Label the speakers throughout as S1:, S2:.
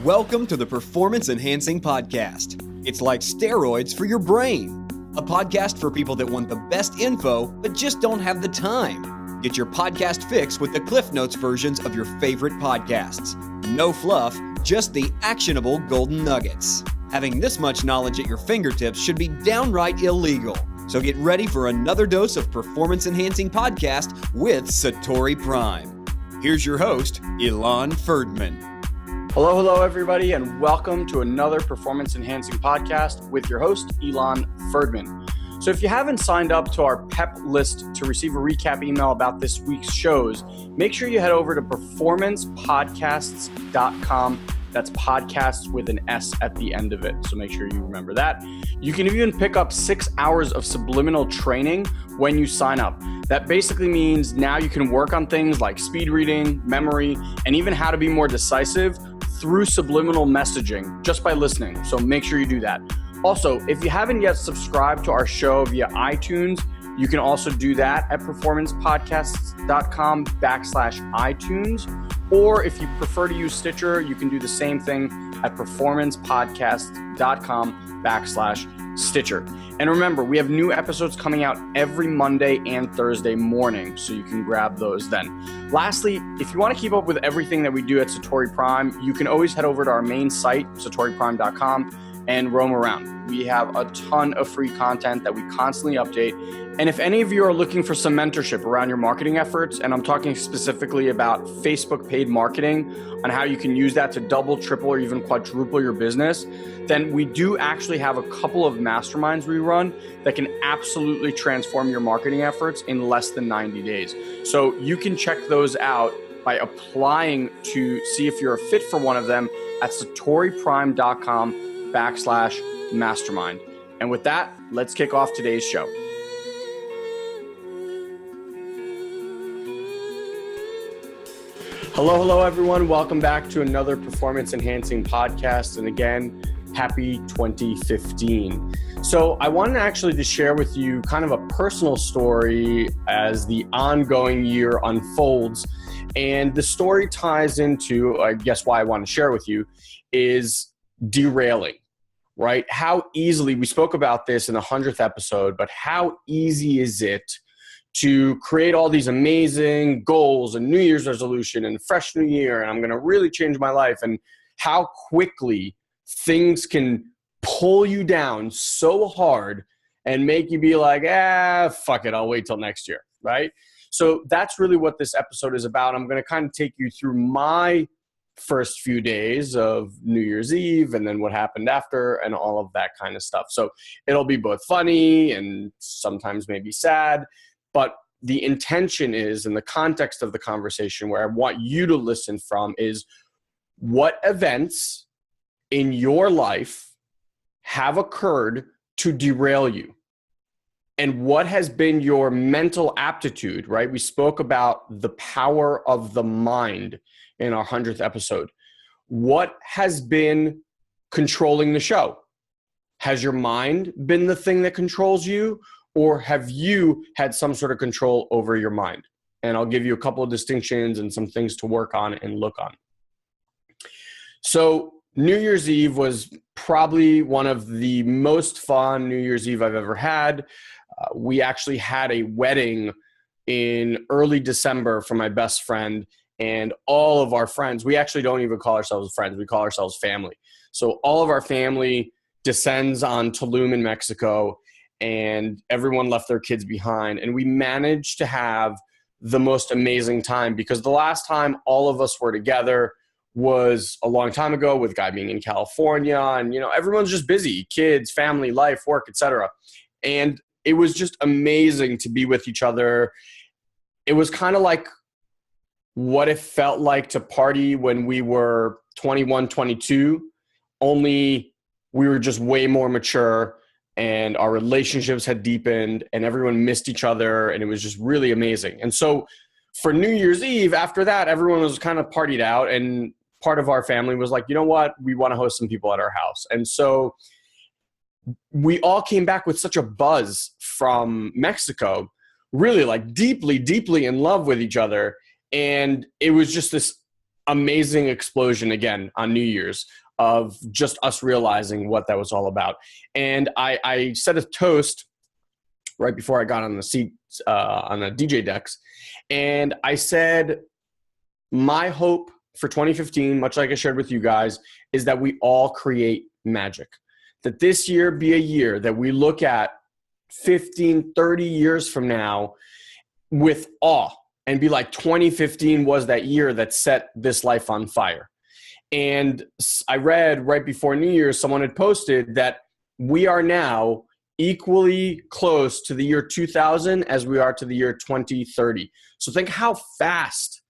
S1: Welcome to the Performance Enhancing Podcast. It's like steroids for your brain. A podcast for people that want the best info, but just don't have the time. Get your podcast fix with the Cliff Notes versions of your favorite podcasts. No fluff, just the actionable golden nuggets. Having this much knowledge at your fingertips should be downright illegal. So get ready for another dose of Performance Enhancing Podcast with Satori Prime. Here's your host, Ilan Ferdman.
S2: Hello, everybody, and welcome to another Performance Enhancing Podcast with your host, Ilan Ferdman. So if you haven't signed up to our PEP list to receive a recap email about this week's shows, make sure you head over to performancepodcasts.com. That's podcasts with an S at the end of it, so make sure you remember that. You can even pick up 6 hours of subliminal training when you sign up. That basically means now you can work on things like speed reading, memory, and even how to be more decisive through subliminal messaging just by listening. So make sure you do that. Also, if you haven't yet subscribed to our show via iTunes, you can also do that at performancepodcasts.com/iTunes. Or if you prefer to use Stitcher, you can do the same thing at performancepodcast.com/Stitcher. And remember, we have new episodes coming out every Monday and Thursday morning, so you can grab those then. Lastly, if you want to keep up with everything that we do at Satori Prime, you can always head over to our main site, satoriprime.com, and roam around. We have a ton of free content that we constantly update. And if any of you are looking for some mentorship around your marketing efforts, and I'm talking specifically about Facebook paid marketing on how you can use that to double, triple, or even quadruple your business, then we do actually have a couple of masterminds we run that can absolutely transform your marketing efforts in less than 90 days. So you can check those out by applying to see if you're a fit for one of them at satoriprime.com/mastermind. And with that, let's kick off today's show. Hello, everyone. Welcome back to another Performance Enhancing Podcast. And again, happy 2015. So I wanted actually to share with you kind of a personal story as the ongoing year unfolds. And the story ties into, I guess why I want to share with you, is derailing, right? How easily, we spoke about this in the 100th episode, but how easy is it to create all these amazing goals and New Year's resolution and fresh new year, and I'm going to really change my life, and how quickly things can pull you down so hard and make you be like, fuck it, I'll wait till next year, right? So that's really what this episode is about. I'm going to kind of take you through my first few days of New Year's Eve and then what happened after and all of that kind of stuff. So it'll be both funny and sometimes maybe sad. But the intention is, in the context of the conversation where I want you to listen from, is what events in your life have occurred to derail you? And what has been your mental aptitude, right? We spoke about the power of the mind in our 100th episode. What has been controlling the show? Has your mind been the thing that controls you? Or have you had some sort of control over your mind? And I'll give you a couple of distinctions and some things to work on and look on. So New Year's Eve was probably one of the most fun New Year's Eve I've ever had. We actually had a wedding in early December for my best friend, and all of our friends, we actually don't even call ourselves friends, we call ourselves family. So all of our family descends on Tulum in Mexico, and everyone left their kids behind. And we managed to have the most amazing time, because the last time all of us were together was a long time ago, with Guy being in California, and everyone's just busy, kids, family, life, work, etc. And it was just amazing to be with each other. It was kind of like what it felt like to party when we were 21, 22, only we were just way more mature, and our relationships had deepened, and everyone missed each other, and it was just really amazing. And so for New Year's Eve, after that, everyone was kind of partied out, and part of our family was like, you know what, we want to host some people at our house. And so we all came back with such a buzz from Mexico, really like deeply, deeply in love with each other. And it was just this amazing explosion again on New Year's of just us realizing what that was all about. And I set a toast right before I got on the seat on the DJ decks. And I said, my hope for 2015, much like I shared with you guys, is that we all create magic. That this year be a year that we look at 15, 30 years from now with awe and be like, 2015 was that year that set this life on fire. And I read right before New Year's, someone had posted that we are now equally close to the year 2000 as we are to the year 2030. So think how fast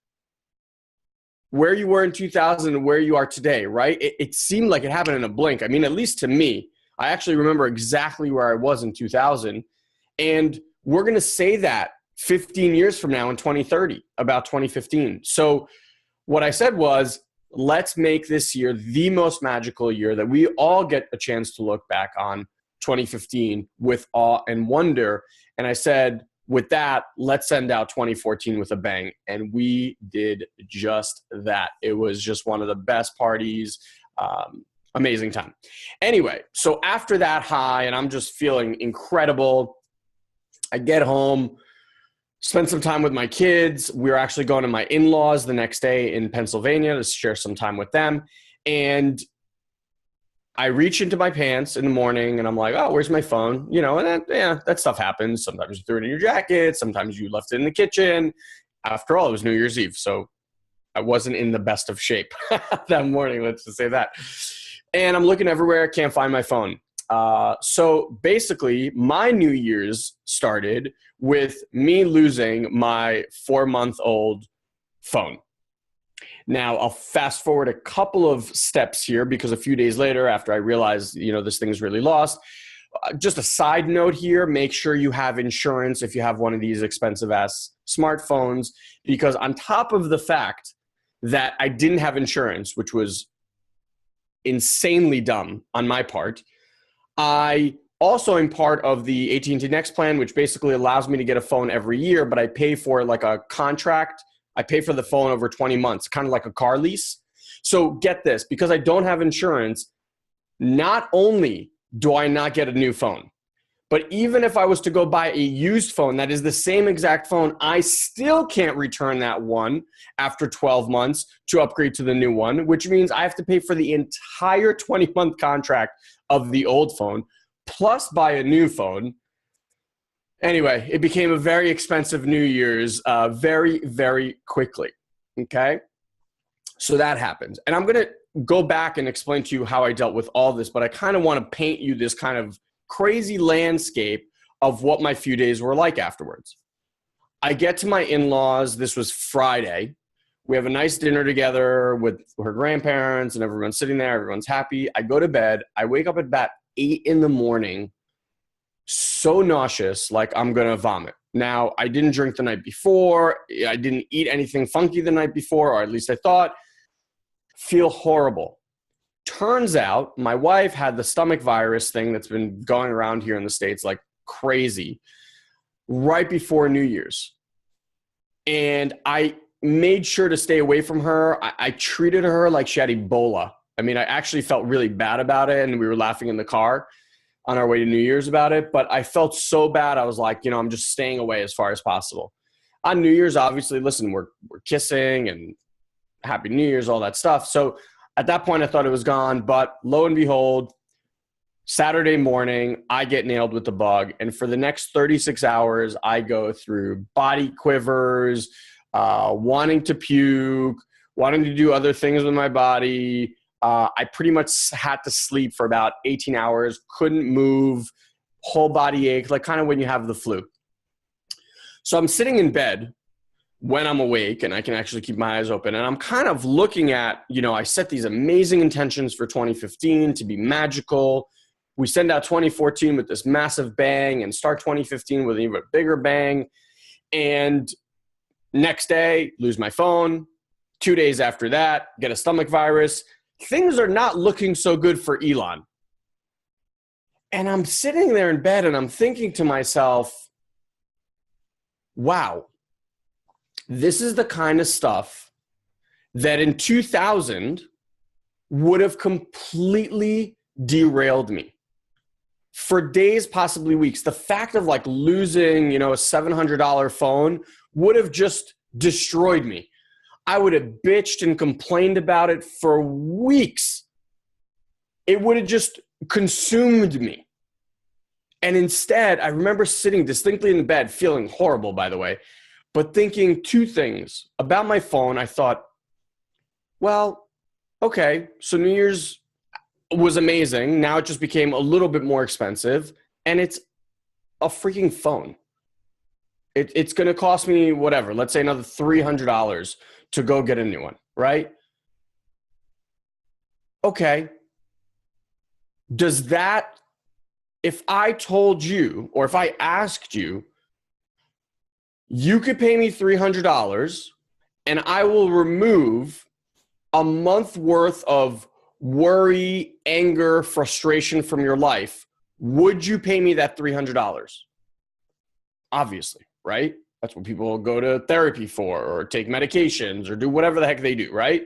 S2: where you were in 2000 and where you are today, right? It seemed like it happened in a blink. I mean, at least to me, I actually remember exactly where I was in 2000. And we're going to say that 15 years from now in 2030 about 2015. So what I said was, let's make this year the most magical year that we all get a chance to look back on 2015 with awe and wonder. And I said, with that, let's send out 2014 with a bang. And we did just that. It was just one of the best parties. Amazing time. Anyway, so after that high, and I'm just feeling incredible, I get home, spend some time with my kids. We're actually going to my in-laws the next day in Pennsylvania to share some time with them. And I reach into my pants in the morning and I'm like, oh, where's my phone? You know, and that stuff happens. Sometimes you threw it in your jacket. Sometimes you left it in the kitchen. After all, it was New Year's Eve. So I wasn't in the best of shape that morning. Let's just say that. And I'm looking everywhere. Can't find my phone. So basically my New Year's started with me losing my 4-month-old phone. Now I'll fast forward a couple of steps here because a few days later, after I realized, this thing's really lost, just a side note here, make sure you have insurance if you have one of these expensive ass smartphones, because on top of the fact that I didn't have insurance, which was insanely dumb on my part, I also am part of the AT&T Next plan, which basically allows me to get a phone every year, but I pay for like a contract. I pay for the phone over 20 months, kind of like a car lease. So get this, because I don't have insurance, not only do I not get a new phone, but even if I was to go buy a used phone that is the same exact phone, I still can't return that one after 12 months to upgrade to the new one, which means I have to pay for the entire 20-month contract of the old phone, plus buy a new phone. Anyway, it became a very expensive New Year's very, very quickly, okay? So that happened. And I'm going to go back and explain to you how I dealt with all this, but I kind of want to paint you this kind of crazy landscape of what my few days were like afterwards. I get to my in-laws. This was Friday. We have a nice dinner together with her grandparents and everyone's sitting there. Everyone's happy. I go to bed. I wake up at about 8 in the morning, so nauseous, like I'm going to vomit. Now, I didn't drink the night before. I didn't eat anything funky the night before, or at least I thought. Feel horrible. Turns out my wife had the stomach virus thing that's been going around here in the States like crazy right before New Year's. And I made sure to stay away from her. I treated her like she had Ebola. I mean, I actually felt really bad about it, and we were laughing in the car on our way to New Year's about it, but I felt so bad. I was like, I'm just staying away as far as possible. On New Year's, obviously, listen, we're kissing and Happy New Year's, all that stuff. So at that point, I thought it was gone, but lo and behold, Saturday morning, I get nailed with the bug. And for the next 36 hours, I go through body quivers, wanting to puke, wanting to do other things with my body. I pretty much had to sleep for about 18 hours, couldn't move, whole body ache, like kind of when you have the flu. So I'm sitting in bed when I'm awake and I can actually keep my eyes open. And I'm kind of looking at, I set these amazing intentions for 2015 to be magical. We send out 2014 with this massive bang and start 2015 with an even bigger bang. And next day, lose my phone. 2 days after that, get a stomach virus. Things are not looking so good for Ilan. And I'm sitting there in bed and I'm thinking to myself, wow, this is the kind of stuff that in 2000 would have completely derailed me for days, possibly weeks. The fact of like losing, a $700 phone would have just destroyed me. I would have bitched and complained about it for weeks. It would have just consumed me. And instead, I remember sitting distinctly in the bed, feeling horrible, by the way, but thinking two things about my phone. I thought, well, okay, so New Year's was amazing. Now it just became a little bit more expensive, and it's a freaking phone. It's going to cost me whatever, let's say another $300 to go get a new one, right? Okay. Does that, if I told you, or if I asked you, you could pay me $300 and I will remove a month worth of worry, anger, frustration from your life, would you pay me that $300? Obviously, right? That's what people go to therapy for, or take medications, or do whatever the heck they do, right?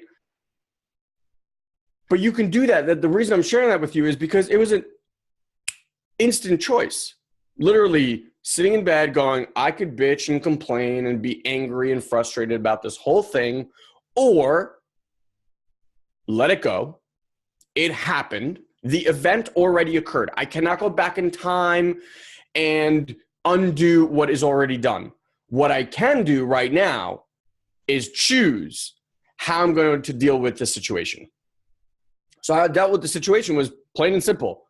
S2: But you can do that. The reason I'm sharing that with you is because it was an instant choice. Literally sitting in bed going, I could bitch and complain and be angry and frustrated about this whole thing, or let it go. It happened. The event already occurred. I cannot go back in time and undo what is already done. What I can do right now is choose how I'm going to deal with this situation. So how I dealt with the situation was plain and simple.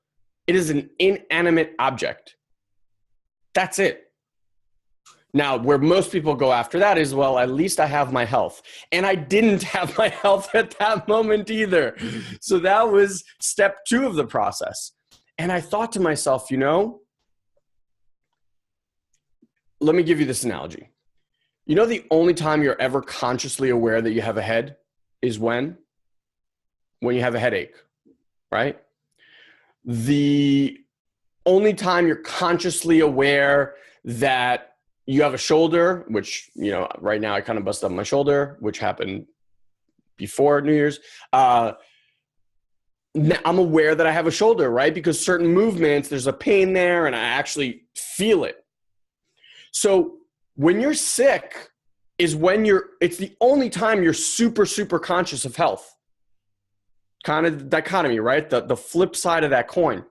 S2: It is an inanimate object. That's it. Now, where most people go after that is, well, at least I have my health. And I didn't have my health at that moment either. So that was step 2 of the process. And I thought to myself, let me give you this analogy. The only time you're ever consciously aware that you have a head is when you have a headache, right? The only time you're consciously aware that you have a shoulder, which, right now I kind of busted up my shoulder, which happened before New Year's. I'm aware that I have a shoulder, right? Because certain movements, there's a pain there and I actually feel it. So when you're sick is when it's the only time you're super, super conscious of health. Kind of dichotomy, right? The flip side of that coin.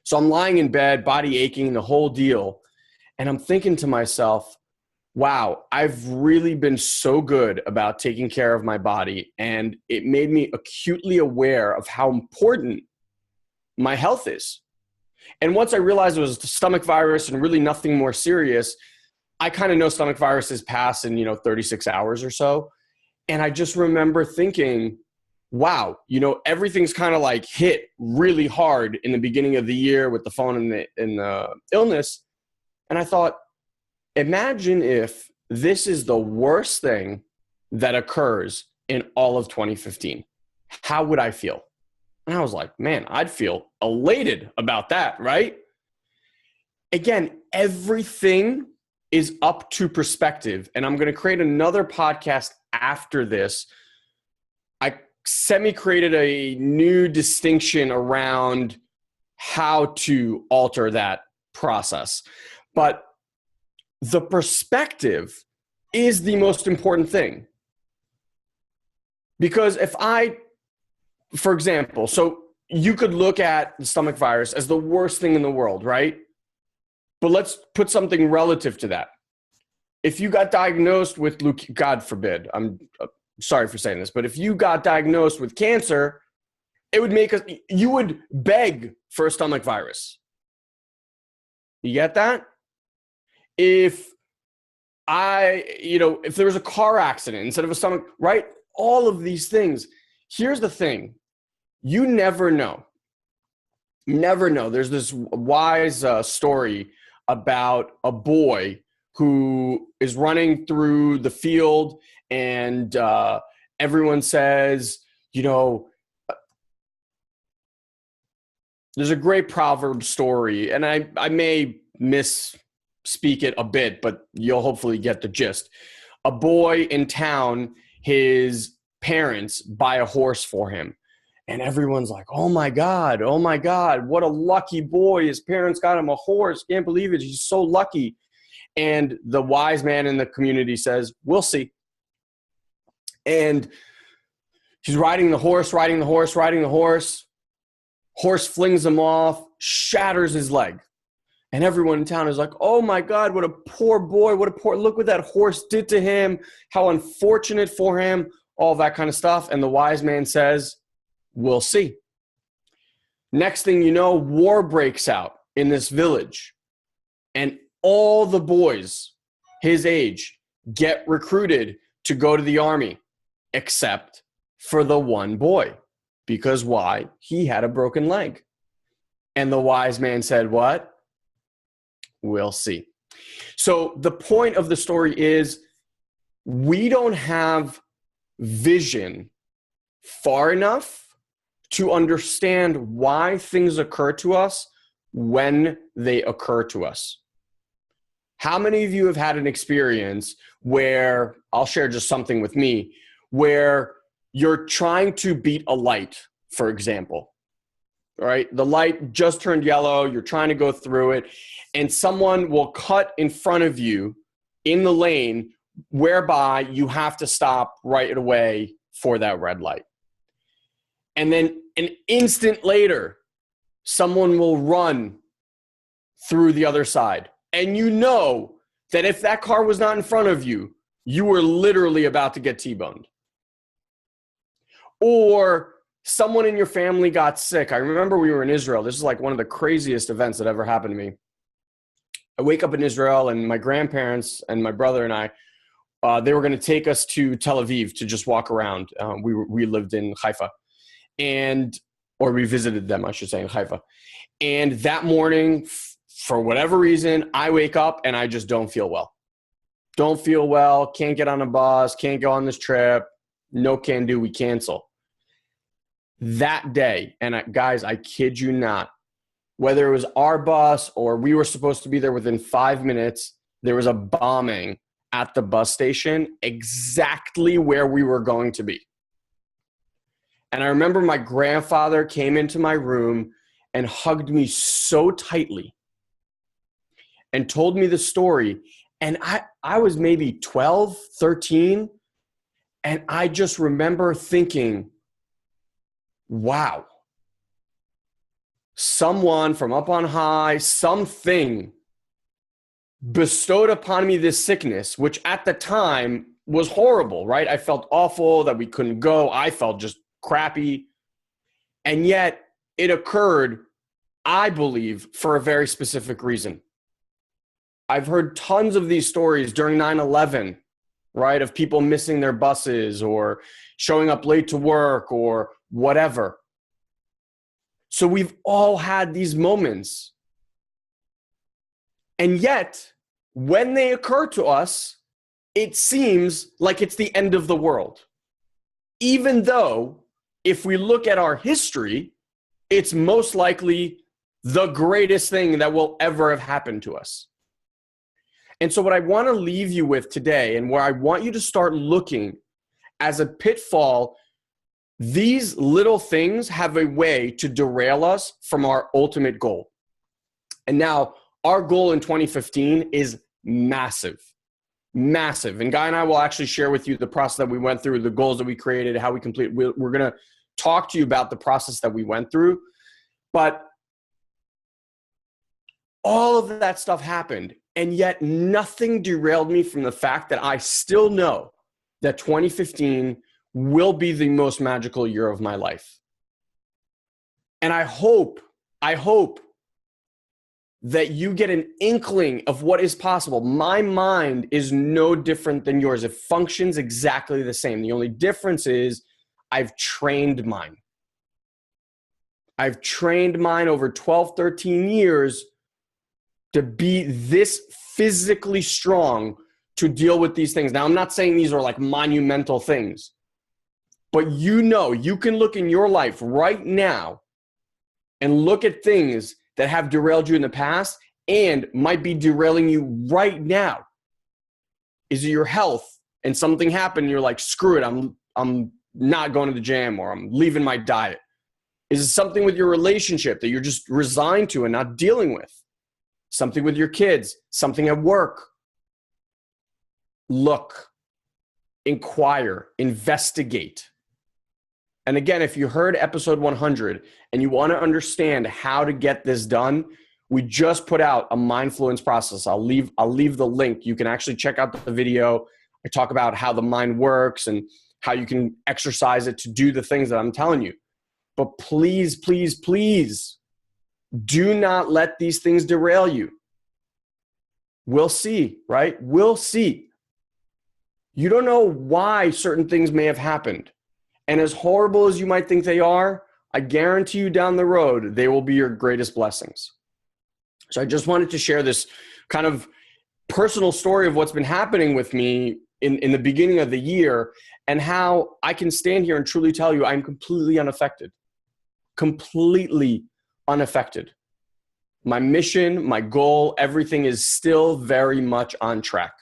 S2: So I'm lying in bed, body aching, the whole deal. And I'm thinking to myself, wow, I've really been so good about taking care of my body. And it made me acutely aware of how important my health is. And once I realized it was the stomach virus and really nothing more serious, I kind of know stomach viruses pass in, 36 hours or so. And I just remember thinking, wow, everything's kind of like hit really hard in the beginning of the year with the phone and the illness. And I thought, imagine if this is the worst thing that occurs in all of 2015. How would I feel? And I was like, man, I'd feel elated about that, right? Again, everything is up to perspective. And I'm going to create another podcast after this. I semi-created a new distinction around how to alter that process. But the perspective is the most important thing. Because for example, so you could look at the stomach virus as the worst thing in the world, right? But let's put something relative to that. If you got diagnosed with God forbid, I'm sorry for saying this, but if you got diagnosed with cancer, you would beg for a stomach virus. You get that? If there was a car accident instead of a stomach, right? All of these things. Here's the thing. You never know. Never know. There's this wise story about a boy who is running through the field and everyone says, there's a great proverb story, and I may misspeak it a bit, but you'll hopefully get the gist. A boy in town his parents buy a horse for him. And everyone's like, oh my God, what a lucky boy. His parents got him a horse. Can't believe it. He's so lucky. And the wise man in the community says, we'll see. And he's riding the horse. Horse flings him off, shatters his leg. And everyone in town is like, oh my God, what a poor boy. Look what that horse did to him. How unfortunate for him. All that kind of stuff. And the wise man says, we'll see. Next thing you know, war breaks out in this village. And all the boys his age get recruited to go to the army, except for the one boy. Because why? He had a broken leg. And the wise man said, what? We'll see. So the point of the story is we don't have vision far enough to understand why things occur to us when they occur to us. How many of you have had an experience where, I'll share just something with me, where you're trying to beat a light, for example, right? The light just turned yellow, you're trying to go through it, and someone will cut in front of you in the lane whereby you have to stop right away for that red light. And then an instant later, someone will run through the other side. And you know that if that car was not in front of you, you were literally about to get T-boned. Or someone in your family got sick. I remember we were in Israel. This is like one of the craziest events that ever happened to me. I wake up in Israel, and my grandparents and my brother and I, they were going to take us to Tel Aviv to just walk around. We lived in Haifa, or we visited them, I should say, in Haifa. And that morning, for whatever reason, I wake up and I just don't feel well. Don't feel well, can't get on a bus, can't go on this trip, no can do, we cancel. That day, and guys, I kid you not, whether it was our bus or we were supposed to be there within 5 minutes, there was a bombing at the bus station exactly where we were going to be. And I remember my grandfather came into my room and hugged me so tightly and told me the story. And I was maybe 12, 13. And I just remember thinking, wow, someone from up on high, something bestowed upon me this sickness, which at the time was horrible, right? I felt awful that we couldn't go. I felt just crappy. And yet it occurred, I believe, for a very specific reason. I've heard tons of these stories during 9/11, right? Of people missing their buses or showing up late to work or whatever. So we've all had these moments. And yet, when they occur to us, it seems like it's the end of the world. Even though, if we look at our history, it's most likely the greatest thing that will ever have happened to us. And so what I want to leave you with today, and where I want you to start looking as a pitfall, these little things have a way to derail us from our ultimate goal. And now, our goal in 2015 is massive, massive. And Guy and I will actually share with you the process that we went through, the goals that we created, how we completed. We're going to talk to you about the process that we went through. But all of that stuff happened. And yet nothing derailed me from the fact that I still know that 2015 will be the most magical year of my life. And I hope that you get an inkling of what is possible. My mind is no different than yours. It functions exactly the same. The only difference is I've trained mine. I've trained mine over 12, 13 years to be this physically strong to deal with these things. Now, I'm not saying these are like monumental things, but you can look in your life right now and look at things that have derailed you in the past and might be derailing you right now. Is it your health? and something happened, you're like, screw it, I'm not going to the gym, or I'm leaving my diet? Is it something with your relationship that you're just resigned to and not dealing with? Something with your kids, something at work? Look, inquire, investigate. And again, if you heard episode 100 and you want to understand how to get this done, we just put out a mindfluence process. I'll leave the link. You can actually check out the video. I talk about how the mind works and how you can exercise it to do the things that I'm telling you. But please, please, please do not let these things derail you. We'll see, right? We'll see. You don't know why certain things may have happened. And as horrible as you might think they are, I guarantee you down the road, they will be your greatest blessings. So I just wanted to share this kind of personal story of what's been happening with me in the beginning of the year, and how I can stand here and truly tell you I'm completely unaffected. Completely unaffected. My mission, my goal, everything is still very much on track.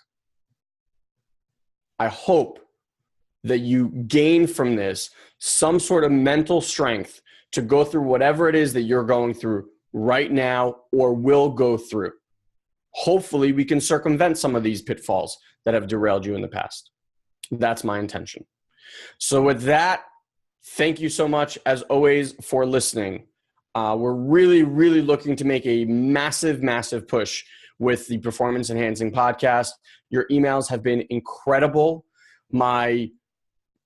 S2: I hope that you gain from this some sort of mental strength to go through whatever it is that you're going through right now or will go through. Hopefully, we can circumvent some of these pitfalls that have derailed you in the past. That's my intention. So with that, thank you so much, as always, for listening. We're really, really looking to make a massive, massive push with the Performance Enhancing Podcast. Your emails have been incredible. My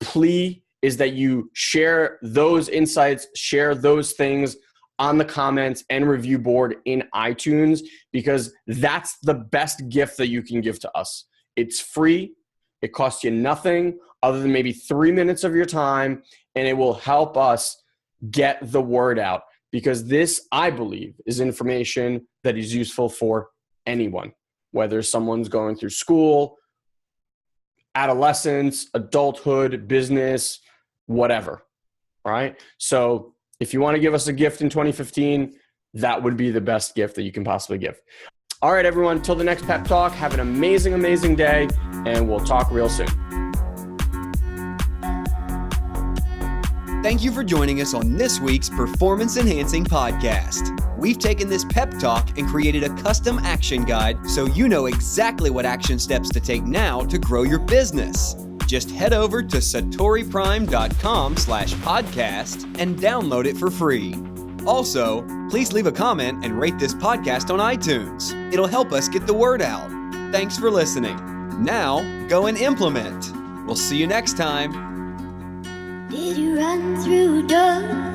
S2: plea is that you share those insights, share those things on the comments and review board in iTunes, because that's the best gift that you can give to us. It's free. It costs you nothing other than maybe 3 minutes of your time, and it will help us get the word out, because this, I believe, is information that is useful for anyone, whether someone's going through school, adolescence, adulthood, business, whatever. All right. So if you want to give us a gift in 2015, that would be the best gift that you can possibly give. All right, everyone, till the next pep talk, have an amazing, amazing day, and we'll talk real soon.
S1: Thank you for joining us on this week's Performance Enhancing Podcast. We've taken this pep talk and created a custom action guide so you know exactly what action steps to take now to grow your business. Just head over to satoriprime.com/podcast and download it for free. Also, please leave a comment and rate this podcast on iTunes. It'll help us get the word out. Thanks for listening. Now, go and implement. We'll see you next time.
S3: Did you run through doors?